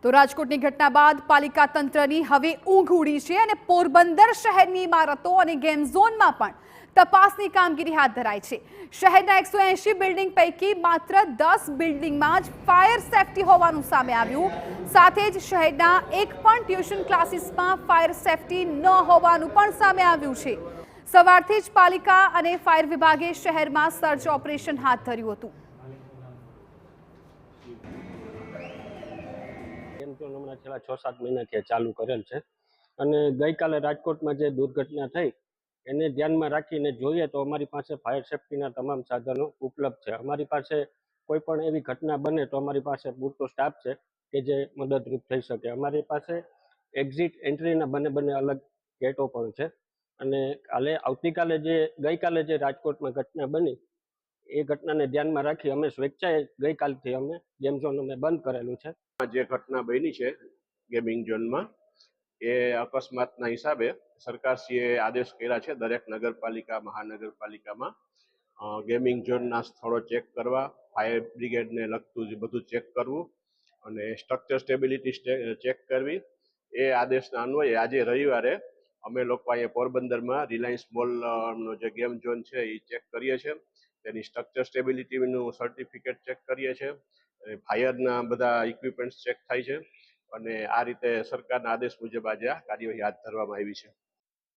તો રાજકોટની ઘટના બાદ પાલિકા તંત્રની હવે ઊંઘ ઉડી છે અને પોરબંદર શહેરની ઇમારતો અને ગેમ ઝોનમાં પણ તપાસની કામગીરી હાથ ધરાઈ છે। શહેરના 180 બિલ્ડિંગ પૈકી માત્ર 10 બિલ્ડિંગમાં જ ફાયર સેફટી હોવાનું સામે આવ્યું। સાથે જ શહેરના એક પણ ટ્યુશન ક્લાસીસમાં ફાયર સેફટી ન હોવાનું પણ સામે આવ્યું છે। સવારથી જ પાલિકા અને ફાયર વિભાગે શહેરમાં સર્ચ ઓપરેશન હાથ ધર્યું હતું। એમ તો હમણાં છેલ્લા 6-7 મહિનાથી ચાલુ કરેલ છે અને ગઈકાલે રાજકોટમાં જે દુર્ઘટના થઈ એને ધ્યાનમાં રાખીને જોઈએ તો અમારી પાસે ફાયર સેફટીના તમામ સાધનો ઉપલબ્ધ છે। અમારી પાસે કોઈ પણ એવી ઘટના બને તો અમારી પાસે પૂરતો સ્ટાફ છે કે જે મદદરૂપ થઈ શકે। અમારી પાસે એક્ઝિટ એન્ટ્રીના બંને અલગ ગેટો પણ છે અને આવતીકાલે ગઈકાલે જે રાજકોટમાં ઘટના બની એ ઘટનાને ધ્યાનમાં રાખી અમે સ્વેચ્છાએ ગઈકાલથી અમે ગેમ ઝોન અમે બંધ કરેલું છે। જે ઘટના બની છે ગેમિંગ ઝોનમાં એ અકસ્માતના હિસાબે સરકારશ્રીએ આદેશ કર્યા છે દરેક નગરપાલિકા મહાનગરપાલિકામાં ગેમિંગ ઝોનના સ્થળો ચેક કરવા, ફાયર બ્રિગેડને લગતું જે બધું ચેક કરવું અને સ્ટ્રક્ચર સ્ટેબિલિટી ચેક કરવી। એ આદેશના અન્વયે આજે રવિવારે અમે લોકો અહીંયા પોરબંદરમાં રિલાયન્સ મોલનો જે ગેમ ઝોન છે એ ચેક કરીએ છીએ। તેની સ્ટ્રક્ચર સ્ટેબિલિટીનું સર્ટિફિકેટ ચેક કરીએ છીએ, ફાયરના બધા ઇક્વિપમેન્ટ્સ ચેક થાય છે અને આ રીતે સરકારના આદેશ મુજબ આજે આ કાર્યવાહી હાથ ધરવામાં આવી છે।